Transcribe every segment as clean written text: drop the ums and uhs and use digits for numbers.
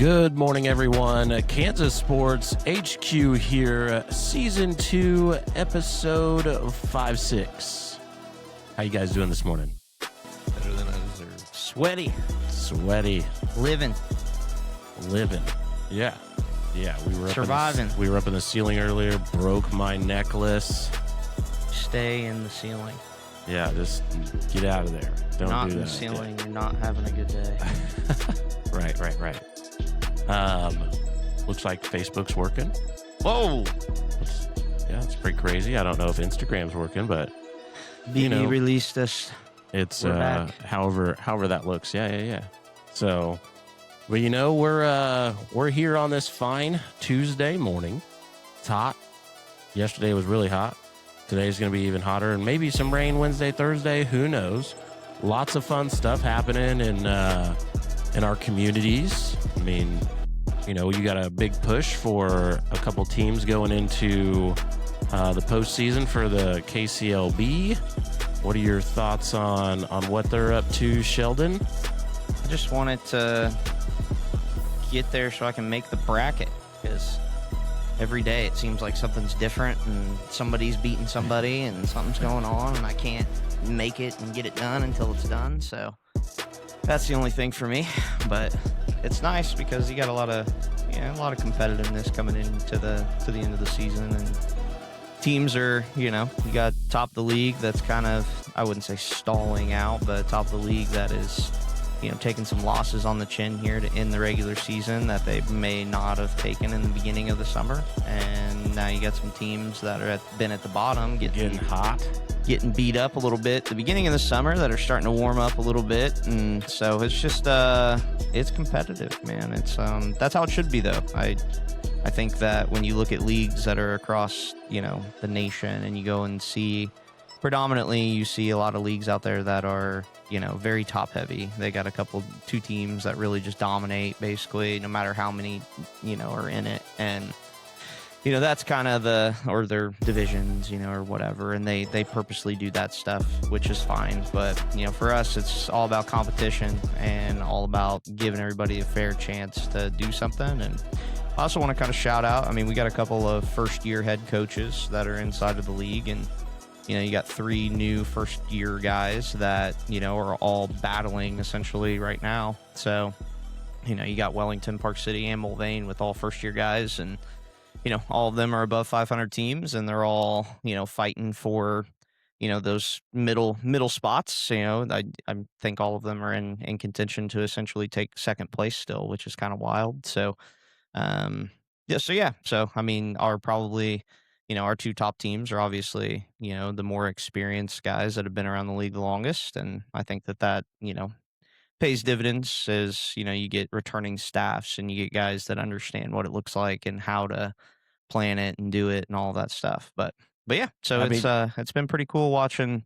Good morning, everyone. Kansas Sports HQ here, Season 2, Episode 5-6. How you guys doing this morning? Better than I deserve. Sweaty. Living. Yeah. Surviving. We were up in the ceiling earlier, broke my necklace. Stay in the ceiling. Yeah, just get out of there. Don't not do in that. the ceiling. You're not having a good day. Right. Looks like Facebook's working. Whoa. It's pretty crazy. I don't know if Instagram's working, but BB released us. it's We're back. however that looks. Yeah. So, but we're here on this fine Tuesday morning. It's hot. Yesterday was really hot. Today's going to be even hotter, and maybe some rain Wednesday, Thursday. Who knows? Lots of fun stuff happening in our communities. I mean, you got a big push for a couple teams going into the postseason for the KCLB. What are your thoughts on what they're up to, Sheldon? I just wanted to get there so I can make the bracket, because every day it seems like something's different and somebody's beating somebody and something's going on, and I can't make it and get it done until it's done. So that's the only thing for me, but it's nice because you got a lot of competitiveness coming into the end of the season, and teams are, you got top of the league that's kind of, I wouldn't say stalling out, but top of the league that is, taking some losses on the chin here to end the regular season that they may not have taken in the beginning of the summer. And now you got some teams that are been at the bottom Getting hot. getting beat up a little bit at the beginning of the summer that are starting to warm up a little bit. And so it's just, it's competitive, man. It's, that's how it should be, though. I think that when you look at leagues that are across, the nation, and you go and see, predominantly you see a lot of leagues out there that are, very top heavy. They got two teams that really just dominate, basically, no matter how many, are in it. And that's kind of or their divisions, or whatever. And they purposely do that stuff, which is fine. But, for us, it's all about competition and all about giving everybody a fair chance to do something. And I also want to kind of shout out, we got a couple of first-year head coaches that are inside of the league. And, you got 3 new first-year guys that, are all battling essentially right now. So, you got Wellington, Park City, and Mulvane with all first-year guys. And, all of them are above 500 teams, and they're all, fighting for, those middle spots. I think all of them are in contention to essentially take second place still, which is kind of wild. So, our probably, our 2 top teams are obviously, the more experienced guys that have been around the league the longest. And I think that, pays dividends as, you get returning staffs and you get guys that understand what it looks like and how to plan it and do it and all that stuff. But yeah, so it's been pretty cool watching,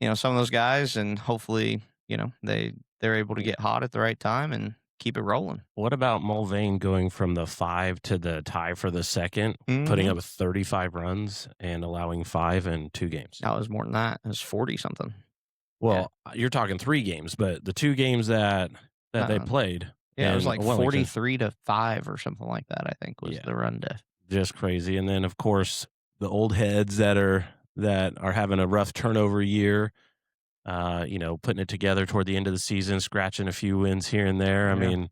some of those guys, and hopefully, they're able to get hot at the right time and keep it rolling. What about Mulvane going from the 5 to the tie for the second, putting up 35 runs and allowing 5 in 2 games? That was more than that. It was 40 something. Well, You're talking 3 games, but the 2 games that they played. Yeah, it was like Wellington, 43-5 or something like that, I think, was the run to. Just crazy. And then, of course, the old heads that are having a rough turnover year, putting it together toward the end of the season, scratching a few wins here and there. Yeah.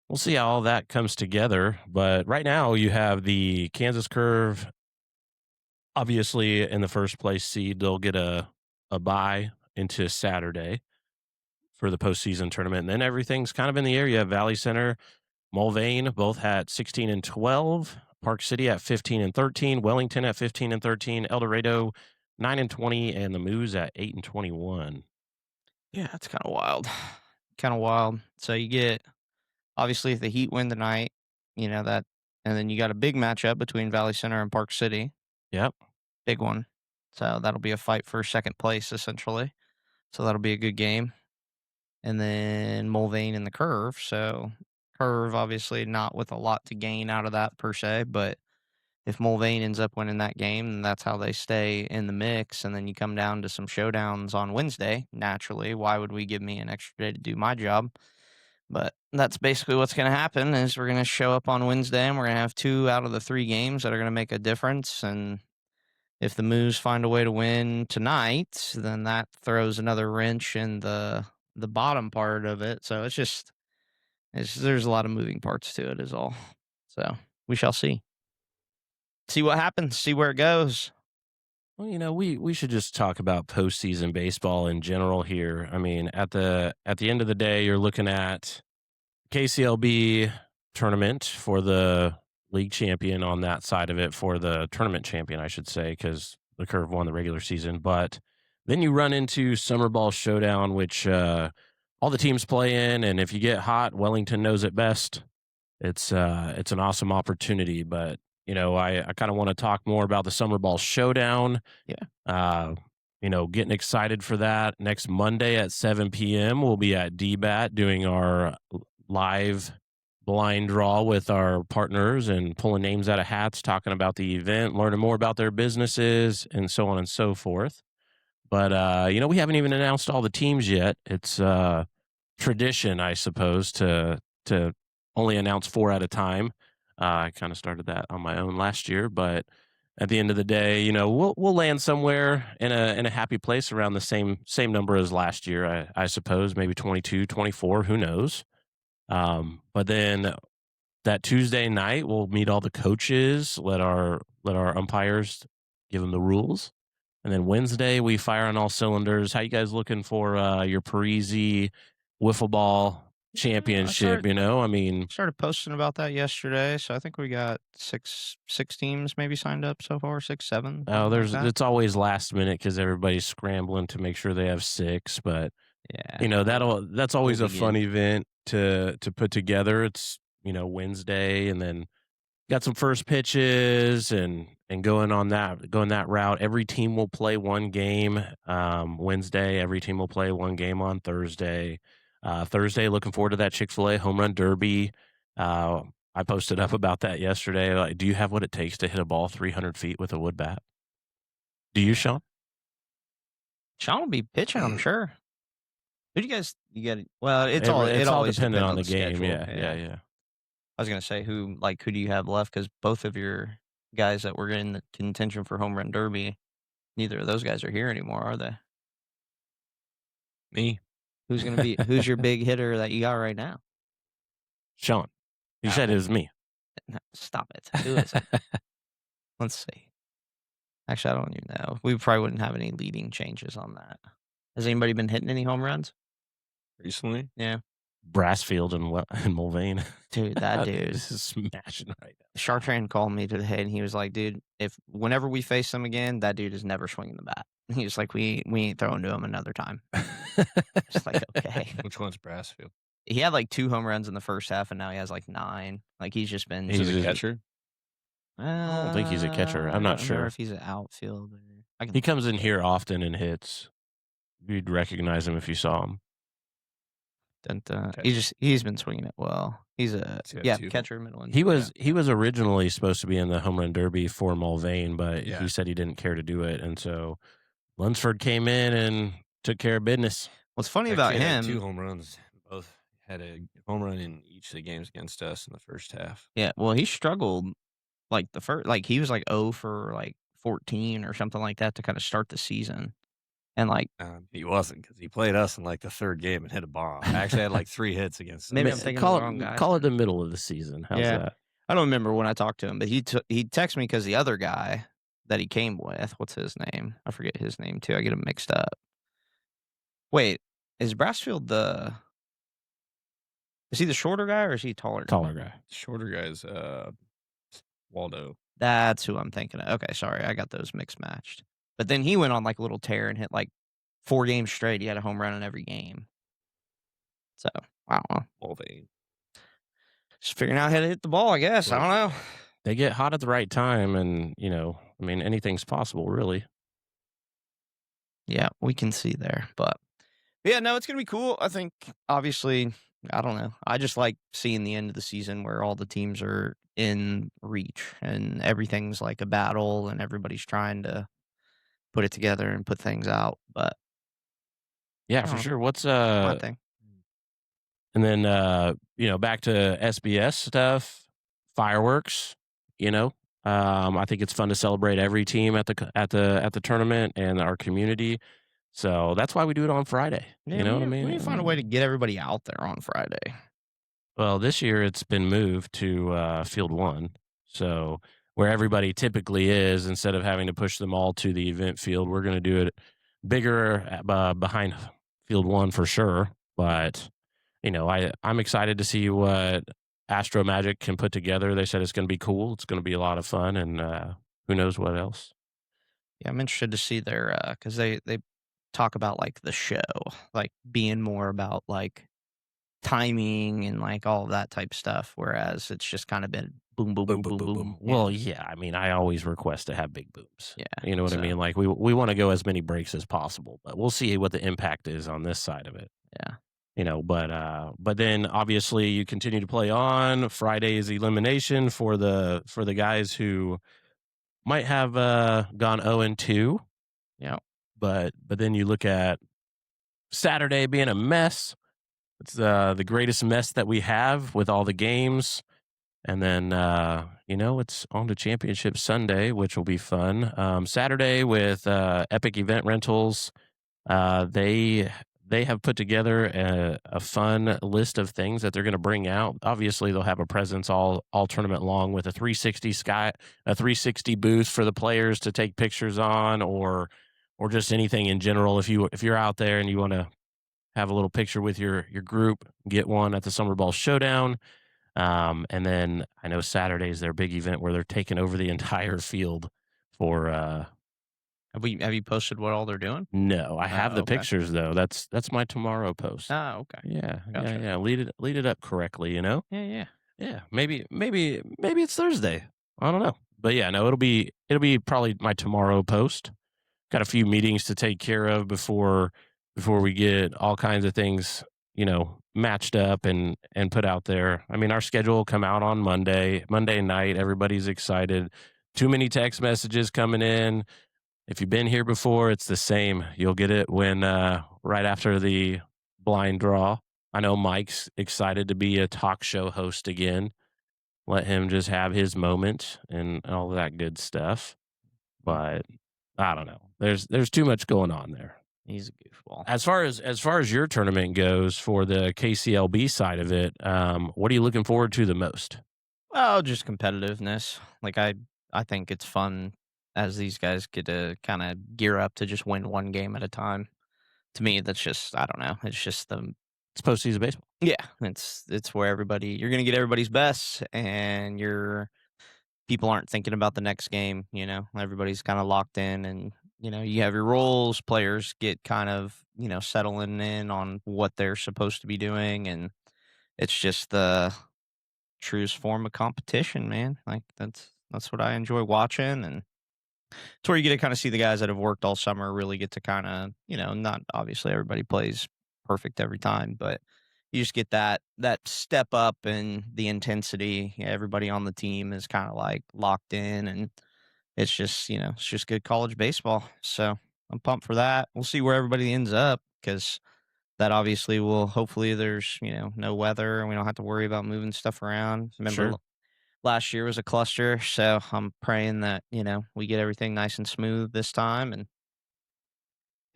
We'll see how all that comes together. But right now you have the Kansas Curve, obviously in the first place seed. They'll get a bye into Saturday for the postseason tournament. And then everything's kind of in the area. Valley Center, Mulvane, both at 16-12. Park City at 15-13. Wellington at 15-13. El Dorado 9-20, and the Moose at 8-21. Yeah, it's kind of wild. So you get, obviously, if the Heat win tonight, that, and then you got a big matchup between Valley Center and Park City. Yep. Big one. So that'll be a fight for second place, essentially. So that'll be a good game. And then Mulvane and the Curve. So Curve, obviously, not with a lot to gain out of that per se, but if Mulvane ends up winning that game, then that's how they stay in the mix. And then you come down to some showdowns on Wednesday. Naturally, why would we give me an extra day to do my job? But that's basically what's going to happen is we're going to show up on Wednesday and we're going to have 2 out of the 3 games that are going to make a difference. And if the Moose find a way to win tonight, then that throws another wrench in the bottom part of it. So there's a lot of moving parts to it is all. So we shall see. See what happens, see where it goes. Well, we should just talk about postseason baseball in general here. I mean, at the end of the day, you're looking at KCLB tournament for the league champion on that side of it, for the tournament champion, I should say, because the Curve won the regular season. But then you run into Summer Ball Showdown, which all the teams play in, and if you get hot, Wellington knows it best. It's an awesome opportunity, but I kind of want to talk more about the Summer Ball Showdown. Yeah. Getting excited for that. Next Monday at 7 p.m. we'll be at DBAT doing our live blind draw with our partners and pulling names out of hats, talking about the event, learning more about their businesses, and so on and so forth. But we haven't even announced all the teams yet. It's tradition, I suppose, to only announce 4 at a time. I kind of started that on my own last year, but at the end of the day, we'll land somewhere in a happy place around the same number as last year, I suppose, maybe 22, 24, who knows. But then that Tuesday night, we'll meet all the coaches, let our umpires give them the rules. And then Wednesday, we fire on all cylinders. How you guys looking for your Parisi wiffle ball championship? I mean, Started posting about that yesterday, so I think we got six teams maybe signed up so far, 6, 7. it's always last minute because everybody's scrambling to make sure they have 6. But yeah, that's always We'll a be fun good. event to put together. It's Wednesday, and then got some first pitches and going that route. Every team will play one game Wednesday. Every team will play one game on Thursday. Thursday, looking forward to that Chick-fil-A home run derby. I posted up about that yesterday. Like, do you have what it takes to hit a ball 300 feet with a wood bat? Do you, Sean? Sean will be pitching, I'm sure. Who do you guys? Well, it's all always depends dependent on on the game. schedule. Yeah. I was gonna say who do you have left? Because both of your guys that were in the contention for home run derby, neither of those guys are here anymore, are they? Me. Who's your big hitter that you got right now? Sean, you said it was me. No, stop it. Who is it? Let's see. Actually, I don't even know. We probably wouldn't have any leading changes on that. Has anybody been hitting any home runs? Recently? Yeah. Brassfield and Mulvane. Dude, that dude. This is smashing right now. Chartrand called me today and he was like, dude, whenever we face him again, that dude is never swinging the bat. He was like, we ain't throwing to him another time. Just like, okay. Which one's Brassfield? He had like 2 home runs in the first half and now he has like 9. Like he's just been. He's a catcher? I don't think he's a catcher. I'm not sure if he's an outfielder. He comes in here often and hits. You'd recognize him if you saw him. He's been swinging it well. He's a catcher, middle infield. He was originally supposed to be in the home run derby for Mulvane, but he said he didn't care to do it, and so Lunsford came in and took care of business. What's funny about him? Had 2 home runs. Both had a home run in each of the games against us in the first half. Yeah, well, he struggled like the first, like he was like 0 for like 14 or something like that to kind of start the season. And like he wasn't because he played us in like the 3rd game and hit a bomb. I actually had like 3 hits against. Maybe I'm thinking call of the wrong guy. Call it the middle of the season. How's that? I don't remember when I talked to him, but he texted me because the other guy that he came with, what's his name? I forget his name too. I get him mixed up. Wait, is Brassfield is he the shorter guy or is he taller? Taller guy. Shorter guy's Waldo. That's who I'm thinking of. Okay, sorry, I got those mixed matched. But then he went on like a little tear and hit like 4 games straight. He had a home run in every game. So, I don't know. Mulvane. Just figuring out how to hit the ball, I guess. I don't know. They get hot at the right time, and anything's possible, really. Yeah, we can see there. But yeah, no, it's gonna be cool. I think obviously, I don't know. I just like seeing the end of the season where all the teams are in reach and everything's like a battle and everybody's trying to put it together and put things out. But yeah, for sure. What's my thing? And then back to SBS stuff, fireworks. I think it's fun to celebrate every team at the tournament and our community. So that's why we do it on Friday. Yeah, You know what I we mean? need to find a way to get everybody out there on Friday. Well, this year it's been moved to Field 1. So where everybody typically is, instead of having to push them all to the event field, we're going to do it bigger behind Field 1 for sure. But, I'm excited to see what Astro Magic can put together. They said it's going to be cool. It's going to be a lot of fun, and who knows what else. Yeah, I'm interested to see their because they talk about like the show, like being more about like timing and like all of that type stuff, whereas it's just kind of been boom, boom, boom, boom, boom. Well, yeah, I mean, I always request to have big booms. Yeah, You know what I so- mean? Like we want to go as many breaks as possible, but we'll see what the impact is on this side of it. Yeah. But then obviously you continue to play on. Friday is elimination for the guys who might have gone 0-2. Yeah. But then you look at Saturday being a mess. It's the greatest mess that we have with all the games. And then it's on to Championship Sunday, which will be fun. Saturday with Epic Event Rentals. They have put together a fun list of things that they're going to bring out. Obviously, they'll have a presence all tournament long with a 360 booth for the players to take pictures on, or just anything in general. If you're out there and you want to have a little picture with your group, get one at the Summer Ball Showdown. And then I know Saturday is their big event where they're taking over the entire field for. Have you posted what all they're doing? No, I have the okay. pictures though. That's my tomorrow post. Oh, okay. Yeah, Gotcha. yeah. Lead it up correctly. Yeah. Yeah. Maybe it's Thursday. I don't know, but yeah, no, it'll be probably my tomorrow post. Got a few meetings to take care of before we get all kinds of things, matched up and put out there. I mean, our schedule will come out on Monday night. Everybody's excited. Too many text messages coming in. If you've been here before, it's the same. You'll get it when right after the blind draw. I know Mike's excited to be a talk show host again. Let him just have his moment and all that good stuff. But I don't know. There's too much going on there. He's a goofball. As far as your tournament goes for the KCLB side of it, what are you looking forward to the most? Oh, just competitiveness. Like I think it's fun as these guys get to kind of gear up to just win one game at a time. To me, that's just I don't know. It's just It's postseason baseball. yeah. It's where you're gonna get everybody's best, and people aren't thinking about the next game. Everybody's kind of locked in, and you have your roles. Players get kind of settling in on what they're supposed to be doing, and it's just the truest form of competition, man. Like that's what I enjoy watching, and it's where you get to kind of see the guys that have worked all summer really get to kind of not obviously everybody plays perfect every time, but you just get that step up in the intensity. Yeah, everybody on the team is kind of like locked in, and it's just it's just good college baseball. So I'm pumped for that. We'll see where everybody ends up because that obviously will hopefully there's no weather and we don't have to worry about moving stuff around. Remember Sure. last year was a cluster, so I'm praying that we get everything nice and smooth this time, and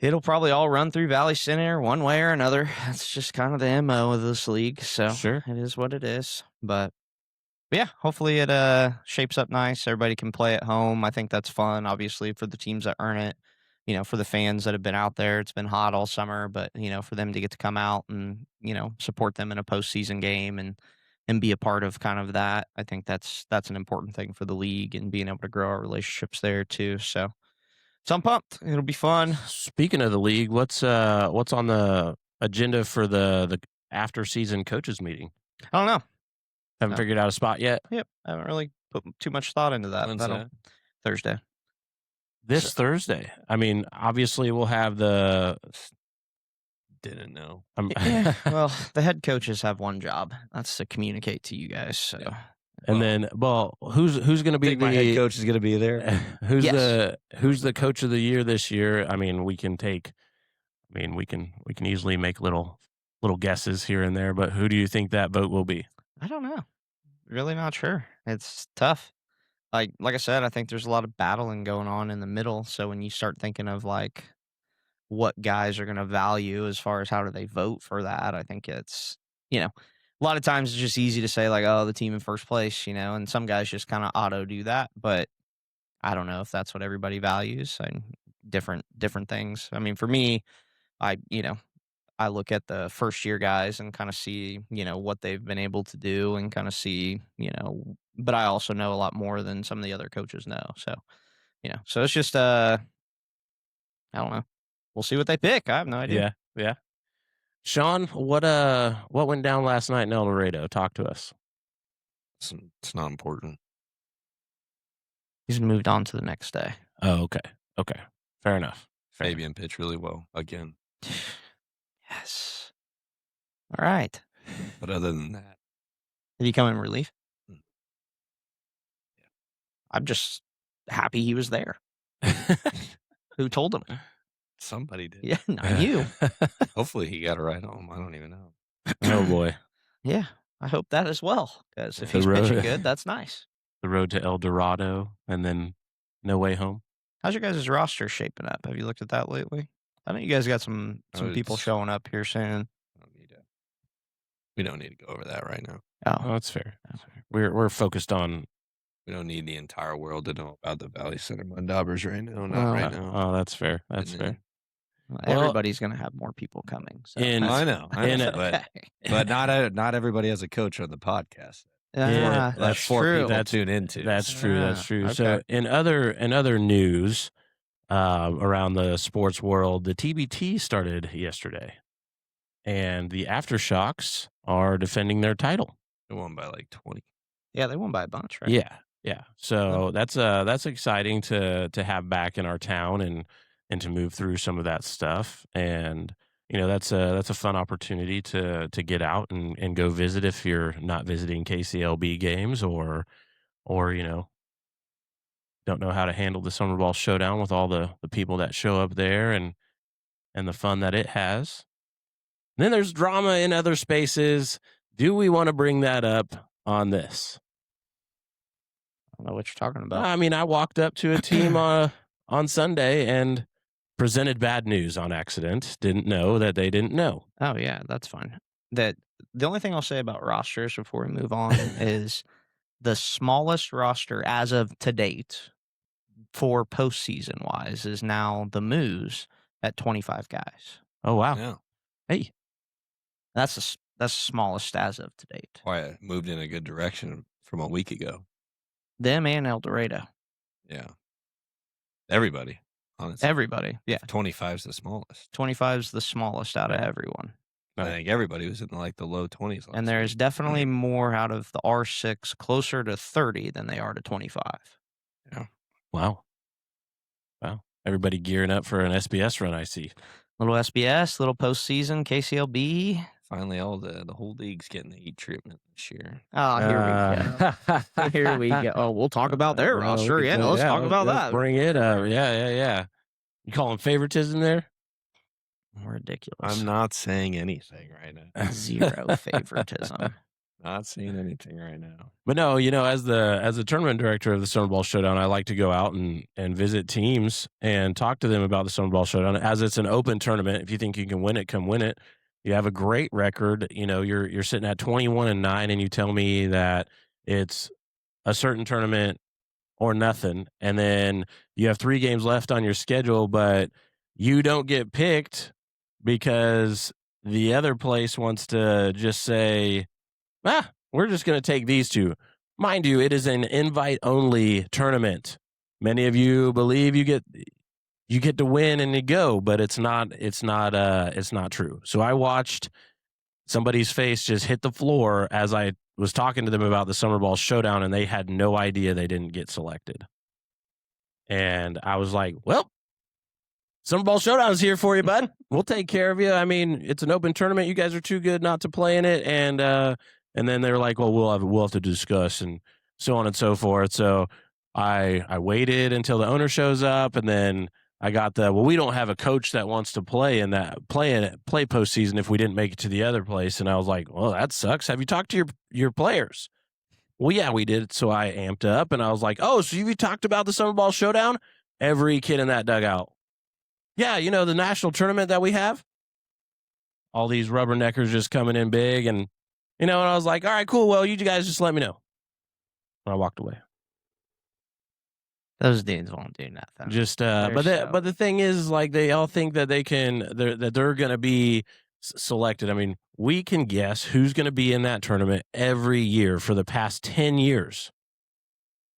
it'll probably all run through Valley Center one way or another. That's just kind of the MO of this league. So Sure. it is what it is. But yeah, hopefully it shapes up nice. Everybody can play at home. I think that's fun, obviously, for the teams that earn it. For the fans that have been out there. It's been hot all summer, but for them to get to come out and support them in a postseason game and be a part of kind of that, I think that's an important thing for the league and being able to grow our relationships there too. So I'm pumped. It'll be fun. Speaking of the league, what's on the agenda for the after season coaches meeting? I don't know. Haven't figured out a spot yet. Yep, I haven't really put too much thought into that. When's that? Thursday. This Thursday. I mean, obviously we'll have the. Didn't know. Yeah, well, the head coaches have one job. That's to communicate to you guys. So. Yeah. And then, who's going to be Think my head coach is going to be there. Who's Yes. who's the coach of the year this year? I mean, we can easily make little little guesses here and there, but who do you think that vote will be? I don't know. Really not sure. It's tough. Like I said, I think there's a lot of battling going on in the middle. So when you start thinking of like what guys are going to value as far as how do they vote for that, I think it's, a lot of times it's just easy to say like, oh, the team in first place, and some guys just kind of auto do that. But I don't know if that's what everybody values. Different things. I mean, for me, I look at the first year guys and kind of see, what they've been able to do and kind of see, but I also know a lot more than some of the other coaches know. So, so it's just, I don't know. We'll see what they pick. I have no idea. Yeah. Sean, what went down last night in El Dorado? Talk to us. It's not important. He's moved on to the next day. Oh, okay. Fair enough. Fabian pitched really well again. Yes. All right. But other than that, Did he come in relief? Yeah. I'm just happy he was there. Who told him? somebody did. Yeah, not you. Hopefully he got a ride home. I don't even know. Oh boy. Yeah, I hope that as well. Because if The he's road- pitching good, that's nice. The road to El Dorado and then no way home. How's your guys' roster shaping up? Have you looked at that lately? I know you guys got some people it's- showing up here soon. We don't need to go over that right now. Oh, that's fair. We're focused on. We don't need the entire world to know about the Valley Center Muddaubers right now. Not Oh. right now. Oh, that's fair. That's And fair. then- Well, Everybody's going to have more people coming. So. in- I know, in- but not everybody has a coach on the podcast. Yeah, that's four true. people tune into. That's true. That's Ah, true. So okay. in other news around the sports world, the TBT started yesterday, and the Aftershocks are defending their title. They won by like 20. Yeah, they won by a bunch, right? Yeah. So that's exciting to have back in our town and to move through some of that stuff. And that's a fun opportunity to get out and go visit if you're not visiting KCLB games or don't know how to handle the Summer Ball Showdown with all the people that show up there and the fun that it has. And then there's drama in other spaces. Do we want to bring that up on this? I don't know what you're talking about. I mean, I walked up to a team on Sunday and presented bad news on accident. Didn't know that they didn't know. Oh yeah, that's fine. The only thing I'll say about rosters before we move on is the smallest roster as of to date for postseason wise is now the Moose at 25 guys. Oh wow! Yeah. Hey, That's the smallest as of to date. Why it moved in a good direction from a week ago. Them and El Dorado. Yeah. Everybody, honestly. Everybody. Yeah. 25 is the smallest. 25 is the smallest out of everyone. I think everybody was in like the low 20s. And there's definitely more out of the R6 closer to 30 than they are to 25. wow! Everybody gearing up for an SBS run. I see. Little SBS, little postseason, KCLB. Finally, all the whole league's getting the heat treatment this year. Oh, here we go. Here we go. Oh, we'll talk about their roster. Yeah, let's talk about let's that. Bring it up. Yeah. You calling favoritism there? Ridiculous. I'm not saying anything right now. Zero favoritism. Not saying anything right now. But no, as the tournament director of the Summer Ball Showdown, I like to go out and visit teams and talk to them about the Summer Ball Showdown. As it's an open tournament, if you think you can win it, come win it. You have a great record. You're sitting at 21-9, and you tell me that it's a certain tournament or nothing, and then you have 3 games left on your schedule, but you don't get picked because the other place wants to just say, we're just going to take these 2. Mind you, it is an invite-only tournament. Many of you believe you get to win and you go, but it's not true. So I watched somebody's face just hit the floor as I was talking to them about the Summer Ball Showdown, and they had no idea they didn't get selected. And I was like, well, Summer Ball Showdown's here for you, bud. We'll take care of you. I mean, it's an open tournament. You guys are too good not to play in it. And then they're like, well, we'll have to discuss and so on and so forth. So I waited until the owner shows up, and then I got we don't have a coach that wants to play postseason if we didn't make it to the other place. And I was like, well, that sucks. Have you talked to your players? Well, yeah, we did. So I amped up and I was like, oh, so you talked about the Summer Ball Showdown? Every kid in that dugout. Yeah, the national tournament that we have. All these rubberneckers just coming in big. And, and I was like, all right, cool. Well, you guys just let me know. And I walked away. Those dudes won't do nothing. Just, but the thing is, like, they all think that they're going to be selected. I mean, we can guess who's going to be in that tournament every year for the past 10 years.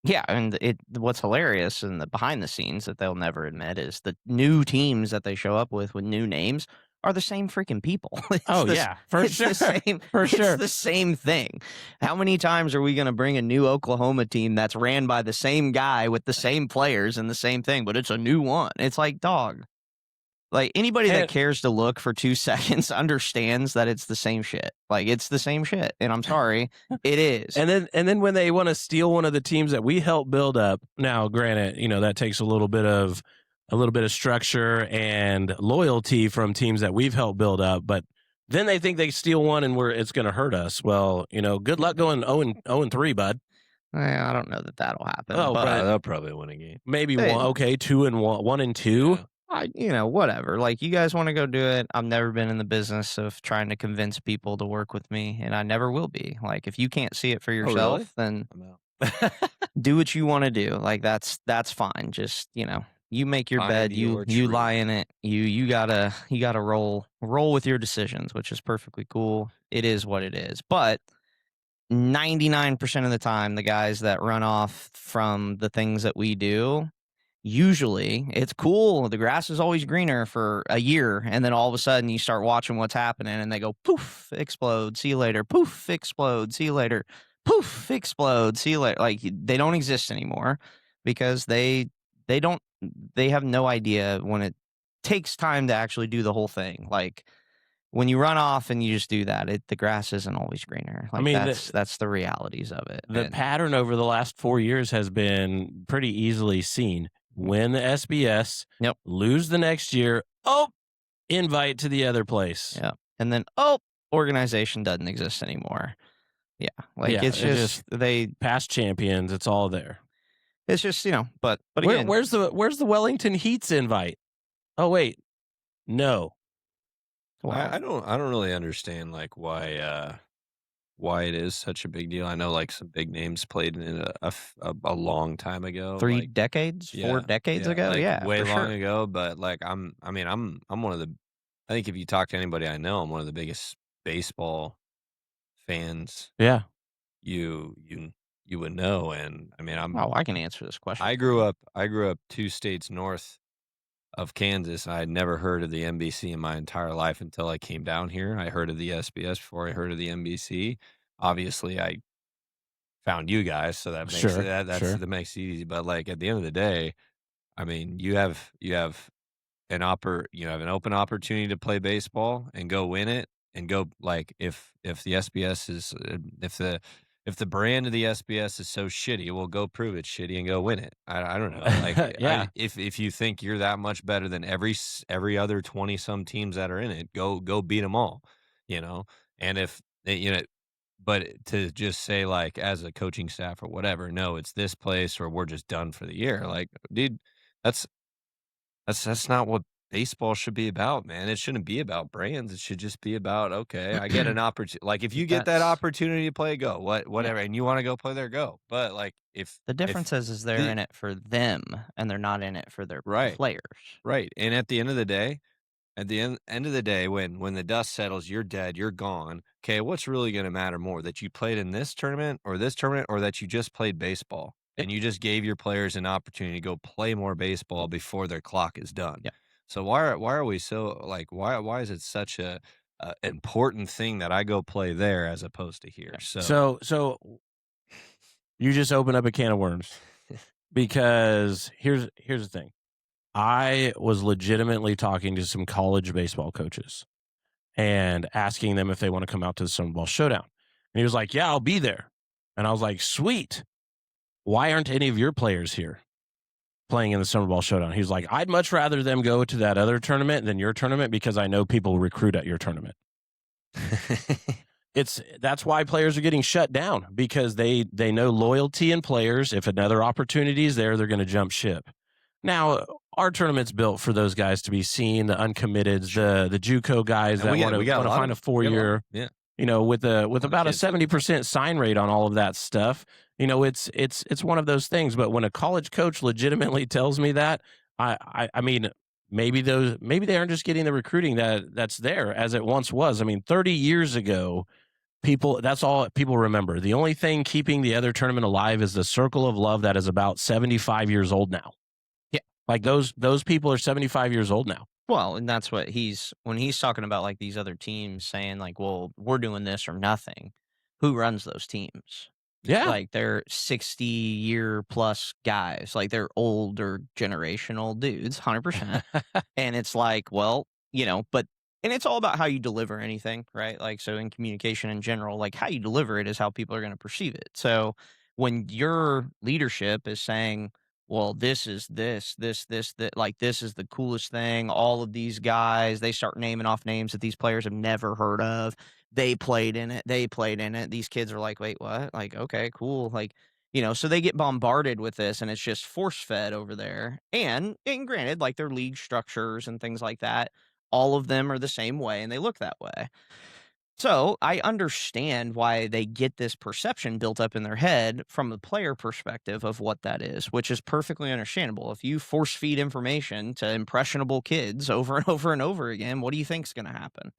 Yeah, and what's hilarious and the behind the scenes that they'll never admit is the new teams that they show up with new names are the same freaking people. For sure. It's the same thing. How many times are we going to bring a new Oklahoma team that's ran by the same guy with the same players and the same thing, but it's a new one? It's like, dog. Like, anybody that cares to look for 2 seconds understands that it's the same shit. Like, it's the same shit. And I'm sorry, it is. And then when they want to steal one of the teams that we helped build up, now granted, that takes a little bit of structure and loyalty from teams that we've helped build up, but then they think they steal one and it's going to hurt us. Well, good luck going 0-3, bud. I don't know that'll happen. Oh, but they'll probably win a game. Maybe 2-1, 1-2. Whatever. Like, you guys want to go do it. I've never been in the business of trying to convince people to work with me, and I never will be. Like, if you can't see it for yourself, then do what you want to do. Like, that's fine. Just, you make your bed, you lie in it. You gotta roll with your decisions, which is perfectly cool. It is what it is. But 99% of the time, the guys that run off from the things that we do, usually it's cool. The grass is always greener for a year, and then all of a sudden you start watching what's happening, and they go poof, explode, see you later. Poof, explode, see you later. Poof, explode, see you later. Like, they don't exist anymore because they have no idea when it takes time to actually do the whole thing. Like, when you run off and you just do that, the grass isn't always greener. Like, I mean, that's the realities of it. The pattern over the last 4 years has been pretty easily seen. Win the SBS, lose the next year, invite to the other place. Yeah. And then, organization doesn't exist anymore. Yeah. Like, it's just they past champions, it's all there. It's just, but again, where's the Wellington Heats invite? Oh, wait. No. Wow. I don't really understand, like, why it is such a big deal. I know, like, some big names played in it a long time ago, 4 decades ago, like, way long ago. But, like, I'm one of the. I think if you talk to anybody I know, I'm one of the biggest baseball fans. Yeah, you would know, and I mean, I can answer this question. I grew up 2 states north of Kansas. I had never heard of the NBC in my entire life until I came down here. I heard of the SBS before I heard of the NBC. Obviously, I found you guys, so that makes that makes it easy. But, like, at the end of the day, I mean, you have an open opportunity to play baseball and go win it, and go, like, if the SBS is if the brand of the SBS is so shitty, well, go prove it's shitty and go win it. I don't know. Like, yeah. If you think you're that much better than every other 20 some teams that are in it, go beat them all. And if but to just say, like, as a coaching staff or whatever, no, it's this place or we're just done for the year. Like, dude, that's not what baseball should be about, man. It shouldn't be about brands. It should just be about, okay, I get an opportunity. Like, if you get that opportunity to play, go. Whatever. And you want to go play there, go. But, like, if the difference is they're in it for them and they're not in it for their players. Right. And at the end of the day, when the dust settles, you're dead, you're gone. Okay, what's really going to matter more? That you played in this tournament, or that you just played baseball and you just gave your players an opportunity to go play more baseball before their clock is done. Yeah. So why are we so, like, why is it such a important thing that I go play there as opposed to here? So you just open up a can of worms, because here's the thing. I was legitimately talking to some college baseball coaches and asking them if they want to come out to the Summer Ball Showdown. And he was like, yeah, I'll be there. And I was like, sweet. Why aren't any of your players here? playing in the Summer Ball Showdown. He was like, I'd much rather them go to that other tournament than your tournament because I know people recruit at your tournament. That's why players are getting shut down, because they know loyalty in players. If another opportunity is there, they're going to jump ship. Now, our tournament's built for those guys to be seen, the uncommitteds, the JUCO guys that want to find a 4-year. Yeah. With about a 70% sign rate on all of that stuff. It's one of those things. But when a college coach legitimately tells me that, I mean, maybe they aren't just getting the recruiting that's there as it once was. I mean, 30 years ago, that's all people remember. The only thing keeping the other tournament alive is the circle of love that is about 75 years old now. Yeah. Like those people are 75 years old now. Well, and that's what when he's talking about like these other teams saying like, well, we're doing this or nothing. Who runs those teams? Yeah. Like they're 60-year plus guys. Like they're older generational dudes, 100%. And it's like, well, and it's all about how you deliver anything, right? Like, so in communication in general, like how you deliver it is how people are going to perceive it. So when your leadership is saying, well, this is this, like this is the coolest thing. All of these guys, they start naming off names that these players have never heard of. They played in it. These kids are like, wait, what? Like, okay, cool. Like, so they get bombarded with this and it's just force fed over there. And granted, like their league structures and things like that, all of them are the same way and they look that way. So I understand why they get this perception built up in their head from the player perspective of what that is, which is perfectly understandable. If you force feed information to impressionable kids over and over and over again, what do you think is going to happen?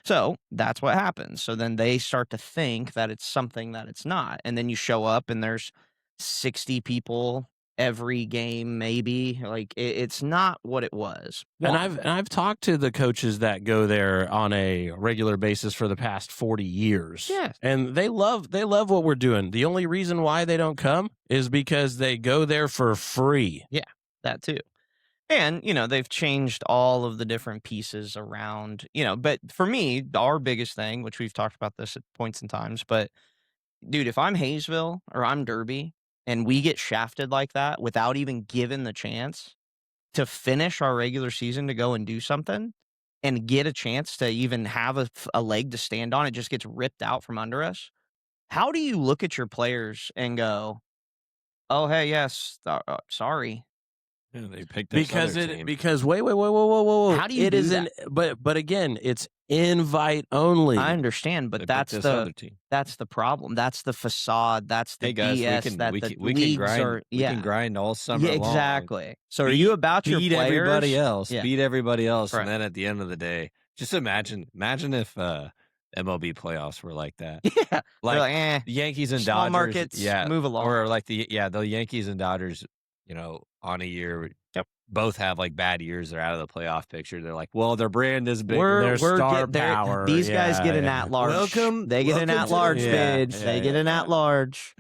So that's what happens. So then they start to think that it's something that it's not. And then you show up and there's 60 people every game, maybe. Like it's not what it was. And I've talked to the coaches that go there on a regular basis for the past 40 years. Yeah. And they love what we're doing. The only reason why they don't come is because they go there for free. Yeah, that too. And, they've changed all of the different pieces around, but for me, our biggest thing, which we've talked about this at points and times, but dude, if I'm Hayesville or I'm Derby and we get shafted like that without even given the chance to finish our regular season to go and do something and get a chance to even have a leg to stand on, it just gets ripped out from under us. How do you look at your players and go, oh, hey, yes, sorry. Yeah, they picked this other team. Because whoa. How do you do that? But again, it's invite only. I understand, but that's the problem. That's the facade. That's the BS. We can grind all summer long. Exactly. So are you about your players? Beat everybody else, right. And then at the end of the day, just imagine if MLB playoffs were like that. Yeah, like the Yankees and small Dodgers. Markets, move along. Or like the Yankees and Dodgers. On a year, both have like bad years. They're out of the playoff picture. They're like, well, their brand is big. Their star power. These guys get an at-large. They get an at-large bid. They get an at-large.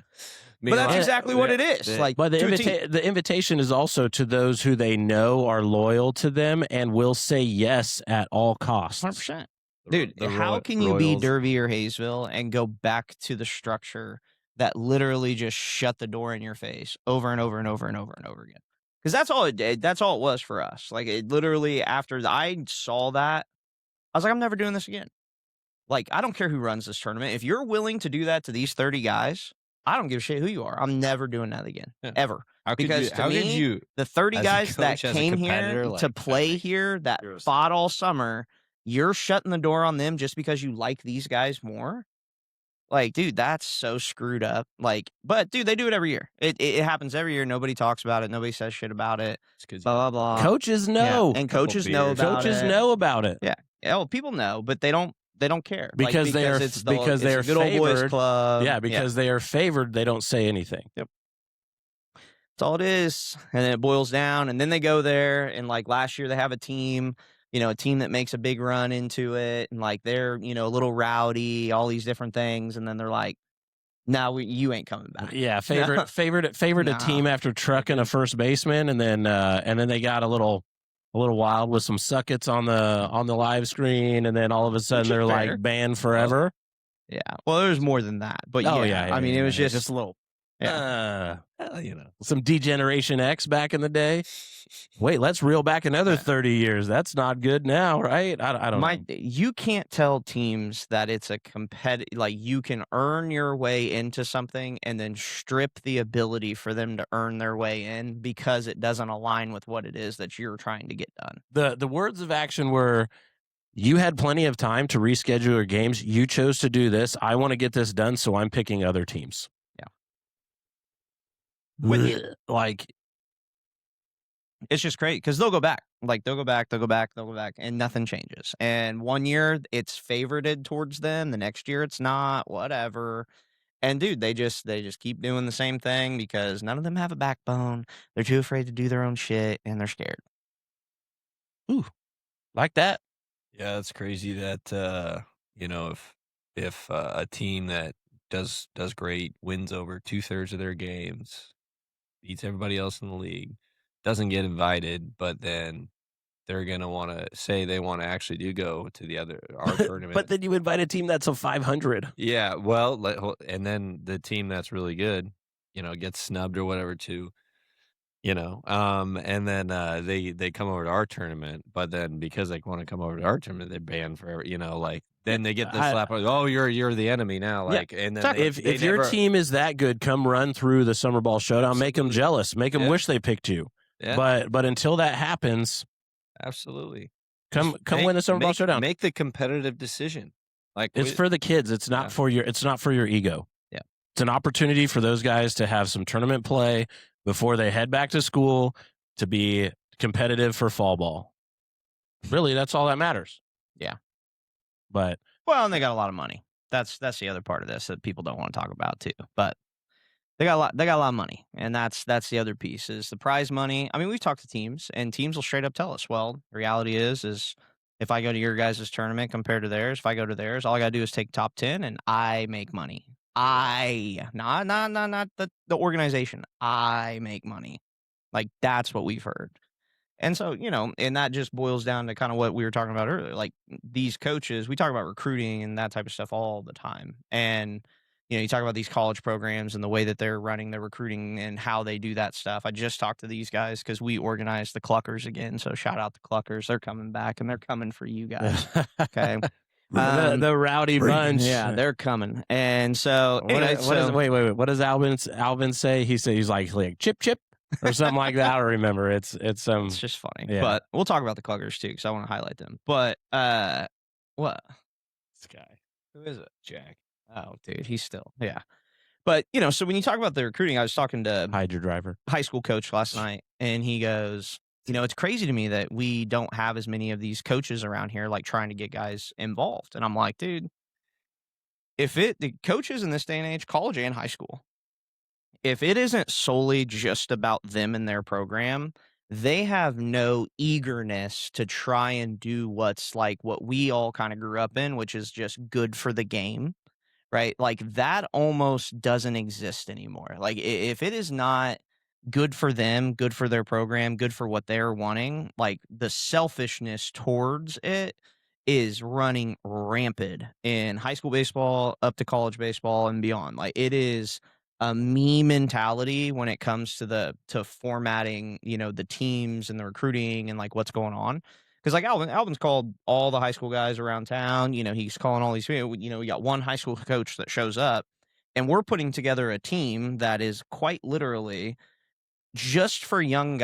But that's exactly what it is. But the invitation is also to those who they know are loyal to them and will say yes at all costs. 100%. Dude, how can you be Derby or Hayesville and go back to the structure that literally just shut the door in your face over and over and over and over and over again? Because that's all it did. That's all it was for us. Like, it literally, after I saw that, I was like, I'm never doing this again. Like, I don't care who runs this tournament. If you're willing to do that to these 30 guys, I don't give a shit who you are. I'm never doing that again, ever. Because to me, the 30 guys that came here to play here, that fought all summer, you're shutting the door on them just because you like these guys more? Like, dude, that's so screwed up. Like, but dude, they do it every year. It happens every year. Nobody talks about it. Nobody says shit about it. Blah, blah, blah. Coaches know. Yeah. And coaches know about it. Coaches know about it. Yeah. Oh, people know, but they don't care. Because they are good old boys club. Yeah, because they are favored, they don't say anything. Yep. That's all it is. And then it boils down. And then they go there. And like last year, they have a team that makes a big run into it, and like they're, a little rowdy, all these different things, and then they're like, "No, you ain't coming back." Yeah, favored a team after trucking a first baseman, and then they got a little wild with some suckets on the live screen, and then all of a sudden they're like banned forever. Yeah, well, there's more than that, but I mean, it was just a little. Yeah. Some Degeneration X back in the day. Wait, let's reel back another Yeah. 30 years. That's not good now, right? I don't know. You can't tell teams that it's a competitive, like you can earn your way into something and then strip the ability for them to earn their way in because it doesn't align with what it is that you're trying to get done. The words of action were, you had plenty of time to reschedule your games. You chose to do this. I want to get this done, so I'm picking other teams. Yeah. Like, it's just great because they'll go back. Like they'll go back, and nothing changes. And one year it's favorited towards them, the next year it's not, whatever. And dude, they just keep doing the same thing because none of them have a backbone. They're too afraid to do their own shit and they're scared. like that. Yeah, it's crazy that if a team that does great, wins over 2/3 of their games, beats everybody else in the league, doesn't get invited, but then they're gonna want to say they want to actually do go to our tournament. But then you invite a team that's a 500. Yeah, well, and then the team that's really good, gets snubbed or whatever too, and then they come over to our tournament, but then because they want to come over to our tournament, they're banned forever, like then they get the slap on, oh, you're the enemy now, like, and then if your team is that good, come run through the Summer Ball Showdown, make them jealous, make them wish they picked you. Yeah. But until that happens, absolutely. Come win the Summer Ball Showdown. Make the competitive decision. Like it's for the kids. It's not for your ego. Yeah. It's an opportunity for those guys to have some tournament play before they head back to school to be competitive for fall ball. Really, that's all that matters. Yeah. But and they got a lot of money. That's the other part of this that people don't want to talk about too. But they got a lot of money, and that's the other piece is the prize money. I mean, we've talked to teams, and teams will straight up tell us, well, the reality is if I go to your guys' tournament compared to theirs, if I go to theirs, all I got to do is take top 10 and I make money. Not the organization. I make money. Like that's what we've heard. And so, and that just boils down to kind of what we were talking about earlier. Like these coaches, we talk about recruiting and that type of stuff all the time. And, you talk about these college programs and the way that they're running their recruiting and how they do that stuff. I just talked to these guys because we organized the Cluckers again. So shout out the Cluckers. They're coming back and they're coming for you guys. Okay. the rowdy bunch. Yeah, they're coming. And so, wait. What does Alvin say? He's like chip chip or something like that. I don't remember. It's just funny. Yeah. But we'll talk about the Cluckers too because I want to highlight them. But what? This guy. Who is it? Jack. Oh, dude, he's still, yeah. But, so when you talk about the recruiting, I was talking to hide your driver high school coach last night, and he goes, it's crazy to me that we don't have as many of these coaches around here, like trying to get guys involved. And I'm like, dude, the coaches in this day and age, college and high school, if it isn't solely just about them and their program, they have no eagerness to try and do what's like what we all kind of grew up in, which is just good for the game. Right? Like that almost doesn't exist anymore. Like if it is not good for them, good for their program, good for what they're wanting, like the selfishness towards it is running rampant in high school baseball up to college baseball and beyond. Like it is a me mentality when it comes to formatting, the teams and the recruiting and like what's going on. Because like Alvin's called all the high school guys around town. He's calling all these people. We got one high school coach that shows up, and we're putting together a team that is quite literally just for younger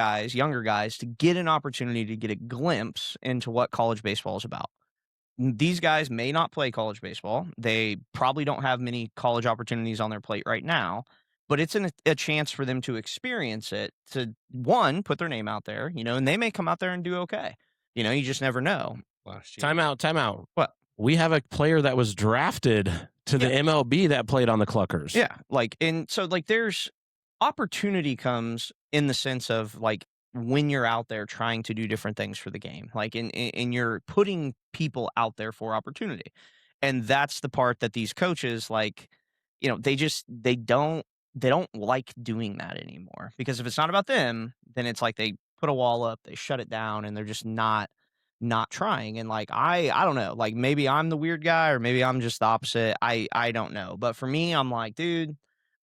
guys to get an opportunity to get a glimpse into what college baseball is about. These guys may not play college baseball. They probably don't have many college opportunities on their plate right now, but it's a chance for them to experience it, to one, put their name out there, and they may come out there and do okay. You just never know. Time out. What? We have a player that was drafted to the MLB that played on the Cluckers. Yeah. There's opportunity comes in the sense of like when you're out there trying to do different things for the game, like and you're putting people out there for opportunity. And that's the part that these coaches they don't like doing that anymore, because if it's not about them, then it's like they put a wall up, they shut it down, and they're just not trying. And like I don't know, like maybe I'm the weird guy or maybe I'm just the opposite. I don't know. But for me, I'm like, dude,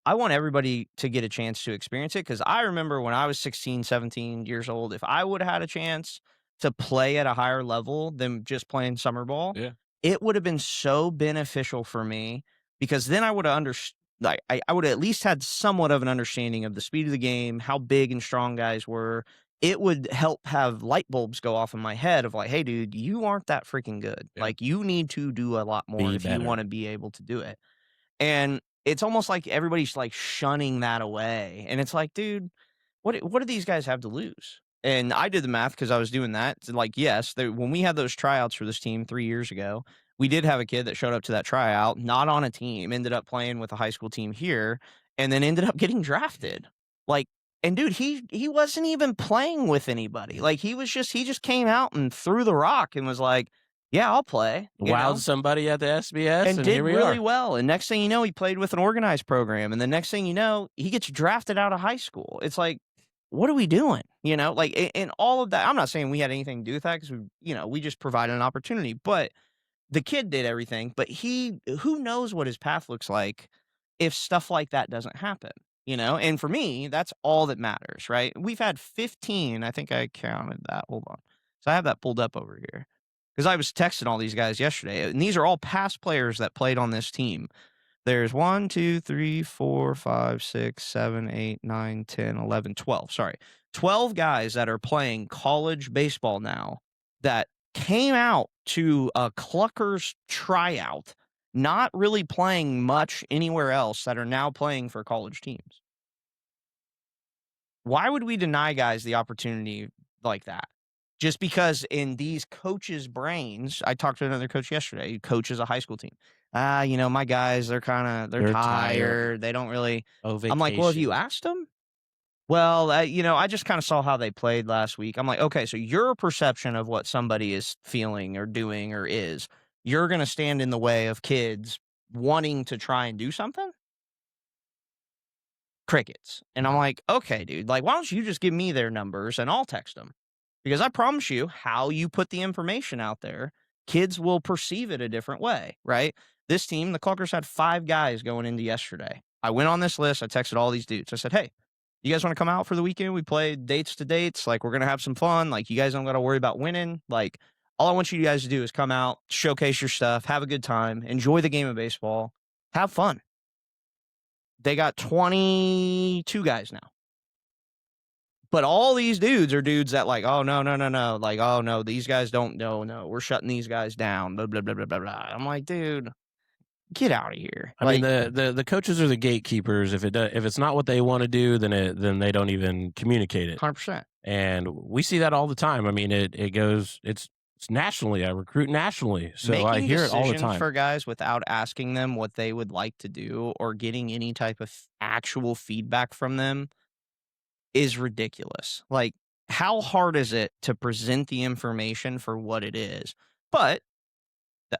I want everybody to get a chance to experience it, because I remember when I was 16, 17 years old, if I would have had a chance to play at a higher level than just playing summer ball, Yeah. it would have been so beneficial for me, because then I would have like I would have at least had somewhat of an understanding of the speed of the game, how big and strong guys were. It would help have light bulbs go off in my head of like, hey, dude, you aren't that freaking good. Yeah. Like, you need to do a lot more Be if you better. want to be able to do it. And it's almost like everybody's like shunning that away. And it's like, dude, what do these guys have to lose? And I did the math because I was doing that. Like, yes, when we had those tryouts for this team 3 years ago, we did have a kid that showed up to that tryout, not on a team, ended up playing with a high school team here, and then ended up getting drafted. Like, and dude, he wasn't even playing with anybody. Like, he just came out and threw the rock and was like, yeah, I'll play. You Wowed know? somebody at the SBS, And and did here we really are. well. And next thing you know, he played with an organized program. And the next thing you know, he gets drafted out of high school. It's like, what are we doing? You know, like, and all of that. I'm not saying we had anything to do with that, because we just provided an opportunity. But the kid did everything. But who knows what his path looks like if stuff like that doesn't happen? And for me, that's all that matters, right? We've had 15. I think I counted that. Hold on. So I have that pulled up over here, because I was texting all these guys yesterday, and these are all past players that played on this team. There's 1, 2, 3, 4, 5, 6, 7, 8, 9, 10, 11, 12. Sorry. 12 guys that are playing college baseball now that came out to a Cluckers tryout, not really playing much anywhere else, that are now playing for college teams. Why would we deny guys the opportunity like that? Just because in these coaches' brains, I talked to another coach yesterday who coaches a high school team. My guys, they're They're tired. tired. They don't really. Oh, I'm like, well, have you vacation. asked them? Well, I just kind of saw how they played last week. I'm like, okay, so your perception of what somebody is feeling or doing or is, you're going to stand in the way of kids wanting to try and do something? Crickets. And I'm like, okay, dude, like, why don't you just give me their numbers and I'll text them? Because I promise you, how you put the information out there, kids will perceive it a different way, right? This team, the Cluckers, had 5 guys going into yesterday. I went on this list. I texted all these dudes. I said, hey, you guys want to come out for the weekend? We play dates to dates. Like, we're going to have some fun. Like, you guys don't got to worry about winning. Like, all I want you guys to do is come out, showcase your stuff, have a good time, enjoy the game of baseball, have fun. They got 22 guys now. But all these dudes are dudes that like, oh, no. Like, oh, no, these guys don't know. No, we're shutting these guys down. Blah, blah, blah, blah, blah, blah. I'm like, dude, get out of here. I mean, the coaches are the gatekeepers. If it's not what they want to do, then they don't even communicate it. 100%. And we see that all the time. I mean, it's nationally. I recruit nationally, so Making I hear it all the decisions time. for guys without asking them what they would like to do or getting any type of actual feedback from them is ridiculous. Like, how hard is it to present the information for what it is? But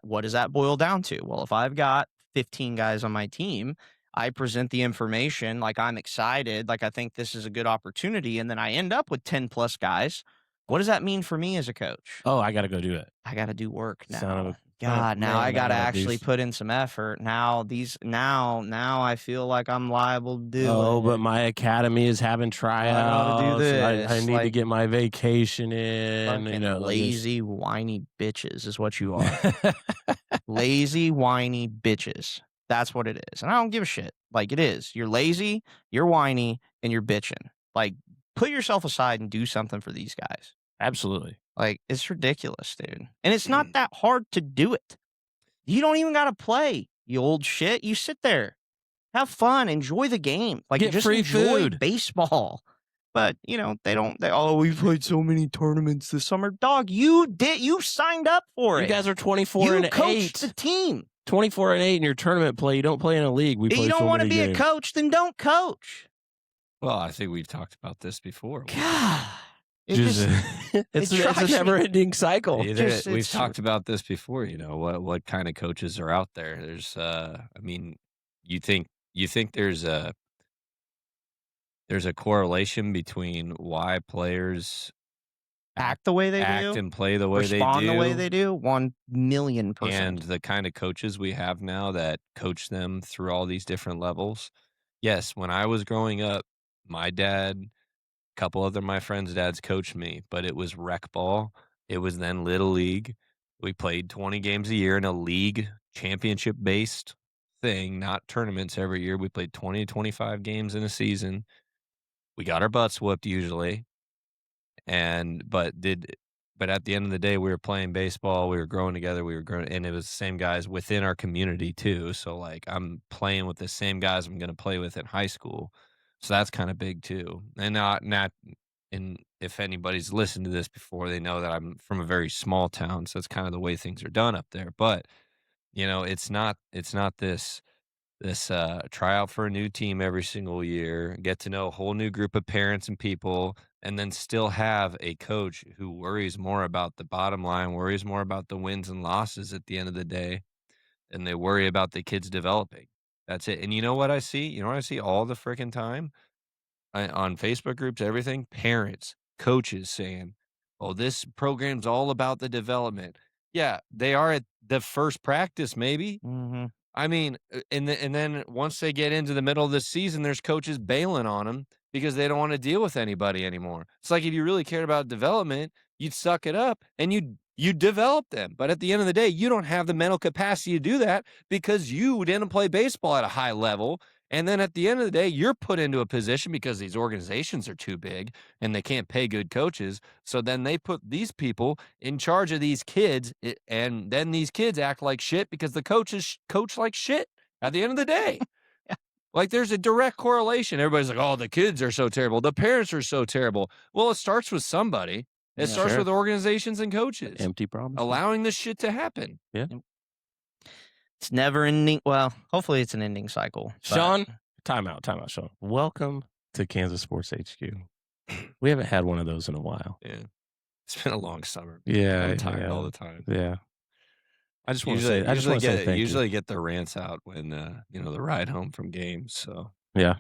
what does that boil down to? Well, if I've got 15 guys on my team, I present the information like I'm excited, like I think this is a good opportunity, and then I end up with 10 plus guys. What does that mean for me as a coach? Oh, I got to go do it. I got to do work now. Son of a- God, now man, I got to man, actually deuce. put in some effort. Now I feel like I'm liable to do Oh, it. but my academy is having tryouts. gotta do this. I need to Like, get my vacation in. fucking lazy, whiny bitches is what you are. Lazy, whiny bitches. That's what it is. And I don't give a shit. Like, it is. You're lazy, you're whiny, and you're bitching. Like, put yourself aside and do something for these guys. Absolutely. Like, it's ridiculous, dude. And it's not that hard to do it. You don't even got to play, you old shit. You sit there, have fun, enjoy the game. Like, Get just free enjoy food. baseball. But, we played so many tournaments this summer. Dog, you signed up for it. You guys are 24 You and coached 8. the team. 24 and 8 in your tournament play. You don't play in a league. We If play you don't so want to many be games. a coach, then don't coach. Well, I think we've talked about this before. God. It's drives a me- never-ending cycle. We've it's- talked about this before. What kind of coaches are out there? There's, you think there's a correlation between why players Act the way they act do. and play the way Respond they do, the way they do. 1,000,000%. and the kind of coaches we have now that coach them through all these different levels. Yes, when I was growing up, my dad, a couple other my friends' dads coached me, but it was rec ball. It was then little league. We played 20 games a year in a league championship based thing, not tournaments every year. We played 20 to 25 games in a season. We got our butts whooped usually. And but at the end of the day, we were playing baseball, we were growing together, we were growing, and it was the same guys within our community too. So like I'm playing with the same guys I'm gonna play with in high school. So that's kind of big too. And not and if anybody's listened to this before, they know that I'm from a very small town. So that's kind of the way things are done up there. But it's not this try out for a new team every single year, get to know a whole new group of parents and people, and then still have a coach who worries more about the bottom line, worries more about the wins and losses at the end of the day, and they worry about the kids developing. That's it. And you know what I see? You know what I see all the freaking time? On Facebook groups, everything, parents, coaches saying, "Oh, this program's all about the development." Yeah, they are at the first practice, maybe. Mm-hmm. I mean, and then once they get into the middle of the season, there's coaches bailing on them because they don't want to deal with anybody anymore. It's like if you really cared about development, you'd suck it up and you develop them. But at the end of the day, you don't have the mental capacity to do that because you didn't play baseball at a high level. And then at the end of the day, you're put into a position because these organizations are too big and they can't pay good coaches. So then they put these people in charge of these kids, and then these kids act like shit because the coaches coach like shit at the end of the day. Yeah. Like there's a direct correlation. Everybody's like, oh, the kids are so terrible. The parents are so terrible. Well, it starts with somebody. It starts with organizations and coaches. Empty promises. Allowing this shit to happen. Yeah. It's never ending. Well, hopefully it's an ending cycle. Sean, time out, Sean. Welcome to Kansas Sports HQ. We haven't had one of those in a while. Yeah. It's been a long summer. Yeah. I'm tired all the time. Yeah. I just want to Usually, say, I just want to say thank you. usually get the rants out when the ride home from games. So Yeah.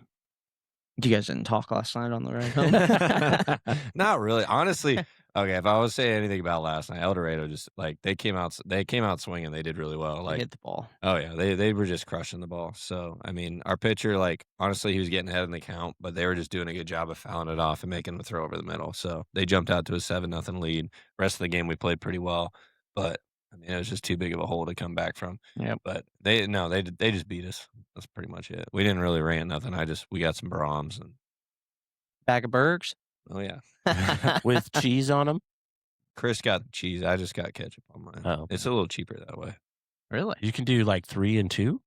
You guys didn't talk last night on the ride home? Not really. Honestly, okay, if I was saying anything about last night, El Dorado just like they came out swinging. They did really well. They Like hit the ball. oh yeah, they were just crushing the ball. So I mean, our pitcher, like honestly, he was getting ahead in the count, but they were just doing a good job of fouling it off and making the throw over the middle. So they jumped out to a 7-0 lead. Rest of the game we played pretty well, but I mean it was just too big of a hole to come back from. Yeah. But they just beat us. That's pretty much it. We didn't really rant nothing. We got some Brahms and Bag of burgers? oh yeah. With cheese on them. Chris got the cheese. I just got ketchup on mine. Oh, It's a little cheaper that way. Really? You can do like 3 and 2,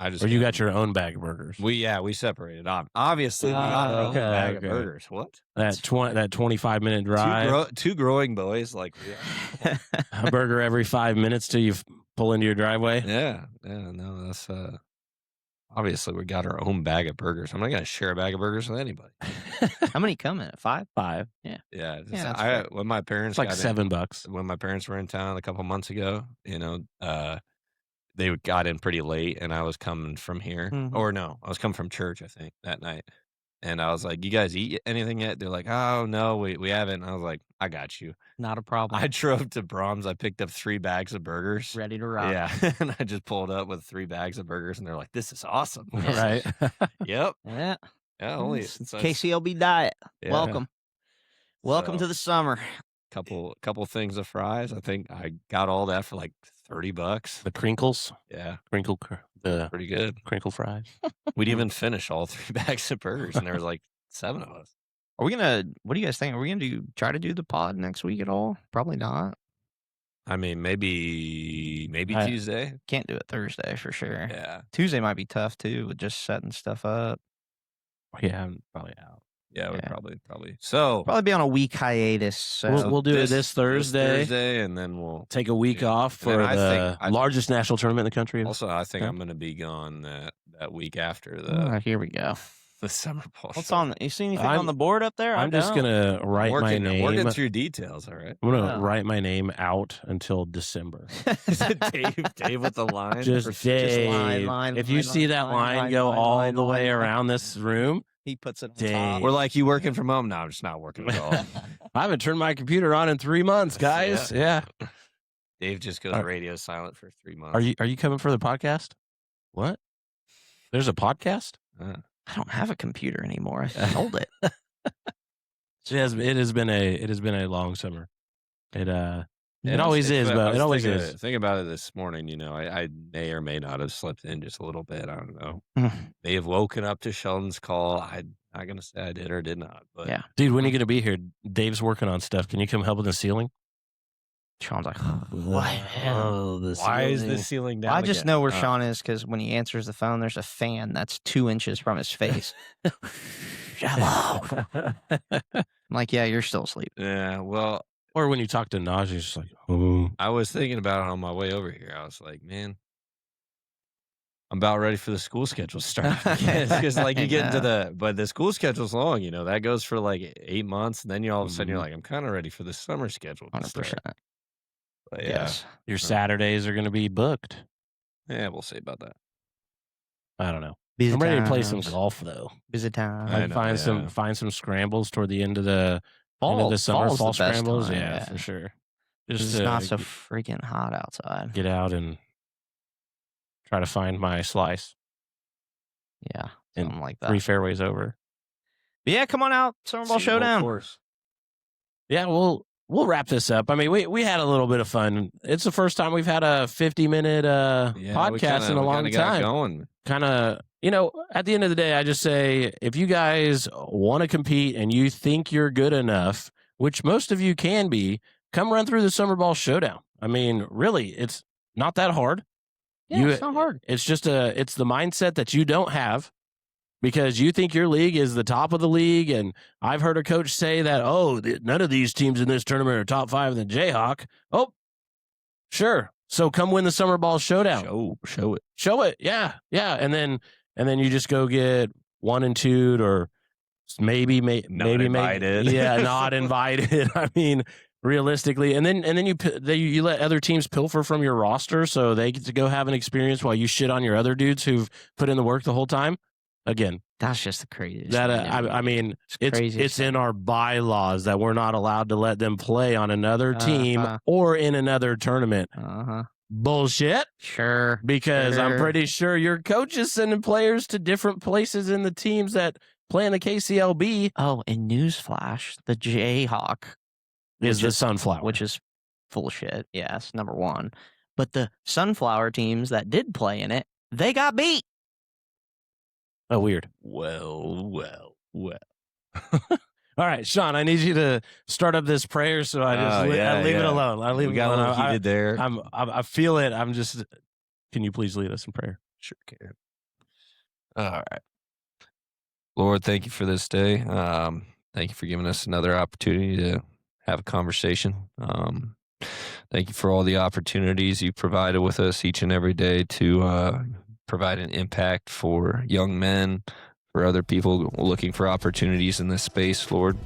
or you got your own bag of burgers. We separated. Obviously, we got our own bag of burgers. What? That 25-minute drive. Two growing boys like A burger every 5 minutes till you pull into your driveway. yeah. No, that's obviously we got our own bag of burgers. I'm not gonna share a bag of burgers with anybody. How many come in? 5? 5. Yeah. that's fair. When my parents It's like got in- $7. when my parents were in town a couple months ago, they got in pretty late, and I was coming from here, Mhm. or no, I was coming from church, I think, that night. And I was like, "You guys eat anything yet?" They're like, "Oh no, we haven't." And I was like, "I got you." Not a problem. I drove to Brahms. I picked up 3 bags of burgers. Ready to rock. Yeah, and I just pulled up with 3 bags of burgers, and they're like, "This is awesome." Right. Yep. Yeah. Yeah. Only It's so KCLB diet. yeah. Welcome. Welcome So- to the summer. couple things of fries. I think I got all that for like $30. The crinkles. Yeah, The pretty good. crinkle fries. We'd even finish all 3 bags of burgers, and there was like 7 of us. What do you guys think? Are we gonna try to do the pod next week at all? Probably not. I mean, maybe I- Tuesday. Can't do it Thursday for sure. Yeah, Tuesday might be tough too, with just setting stuff up. Yeah, I'm probably out. yeah, we Yeah. probably. So Probably be on a week hiatus. So We'll do it this Thursday. and then we'll. Take a week Yeah. off And then for I the think- largest national tournament in the country. Also, I think Yeah. I'm going to be gone that week after here we go. the summer ball. What's show. on? You see anything I'm- on the board up there? I'm just gonna write my I'm name. working through details. All right. I'm gonna Oh. write my name out until December. Is it Dave with the line? Just Or- Dave. line, If you line, see that line go all the way around this room, He puts it on Dave. top. We're like, you working from home? No, I'm just not working at all. I haven't turned my computer on in 3 months, guys. Yeah. Dave just goes Are- radio silent for 3 months. Are you coming for the podcast? What? There's a podcast? I don't have a computer anymore. I sold it. It has been a long summer. It always is, I but was it always thinking is. Think about it this morning. You know, I may or may not have slept in just a little bit. I don't know. May have woken up to Sheldon's call. I'm not gonna say I did or did not. But Yeah. Dude, when are you gonna be here? Dave's working on stuff. Can you come help with the ceiling? Sean's like, what? Why is the ceiling down? I just again? know where Sean is because when he answers the phone, there's a fan that's 2 inches from his face. Hello. I'm like, yeah, you're still asleep. Yeah. Well, Or when you talk to Najee, he's just like, oh. I was thinking about it on my way over here. I was like, man, I'm about ready for the school schedule to start because like you get into but the school schedule's long. You know that goes for like 8 months, and then you all of a sudden you're like, I'm kind of ready for the summer schedule. 100%. But yeah, Yes. Your Saturdays are going to be booked. yeah, we'll see about that. I don't know. Busy I'm ready to play some times. golf though. Busy time. I Like know, find some scrambles toward the end of the summer. Fall's the best Scrambles, time, yeah, for sure. Just It's to not so freaking hot outside. get out and try to find my slice. Yeah, And something like that. 3 fairways over. But yeah, come on out, Summer Ball Showdown. Of course. Yeah, we'll wrap this up. I mean, we had a little bit of fun. It's the first time we've had a 50-minute podcast in a long time. Going. Kind of, you know, at the end of the day, I just say, if you guys want to compete and you think you're good enough, which most of you can be, come run through the Summer Ball Showdown. I mean, really, it's not that hard. Yeah, it's not hard. It's just it's the mindset that you don't have because you think your league is the top of the league. And I've heard a coach say that, none of these teams in this tournament are top 5 in the Jayhawk. Oh, sure. So come win the Summer Ball Showdown. Show it. Yeah. And then you just go get 1 and 2 or maybe invited. Yeah, not invited. I mean, realistically, and then you let other teams pilfer from your roster so they get to go have an experience while you shit on your other dudes who've put in the work the whole time. Again, That's just the craziest. that thing ever. I mean, crazy it's in our bylaws that we're not allowed to let them play on another team Uh-huh. or in another tournament. Bullshit. Sure. Because I'm Sure. pretty sure your coach is sending players to different places in the teams that play in the KCLB. Oh, and newsflash, the Jayhawk Is the is- Sunflower. which is full of shit. Yes, number 1. But the Sunflower teams that did play in it, they got beat. Oh, weird. Well. All right, Sean, I need you to start up this prayer, so I just leave it alone. I leave We it got a alone. little heated there. I feel it. I'm just. Can you please lead us in prayer? Sure can. All right. Lord, thank you for this day. Thank you for giving us another opportunity to have a conversation. Thank you for all the opportunities you provided with us each and every day to provide an impact for young men, for other people looking for opportunities in this space, Lord.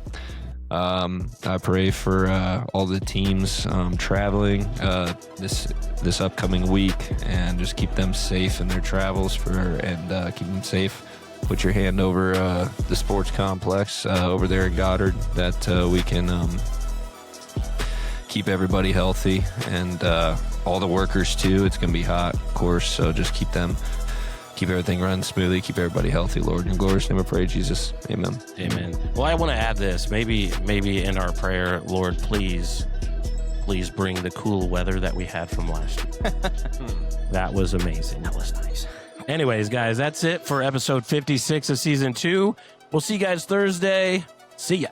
I pray for all the teams traveling this upcoming week, and just keep them safe in their travels and keep them safe. Put your hand over the sports complex over there in Goddard, that we can keep everybody healthy, and all the workers too. It's going to be hot, of course, so just keep everything running smoothly, keep everybody healthy, Lord. In your glorious name I pray, Jesus. Amen. Amen. Well, I want to add this. Maybe in our prayer, Lord, please bring the cool weather that we had from last year. That was amazing. That was nice. Anyways, guys, that's it for episode 56 of season 2. We'll see you guys Thursday. See ya.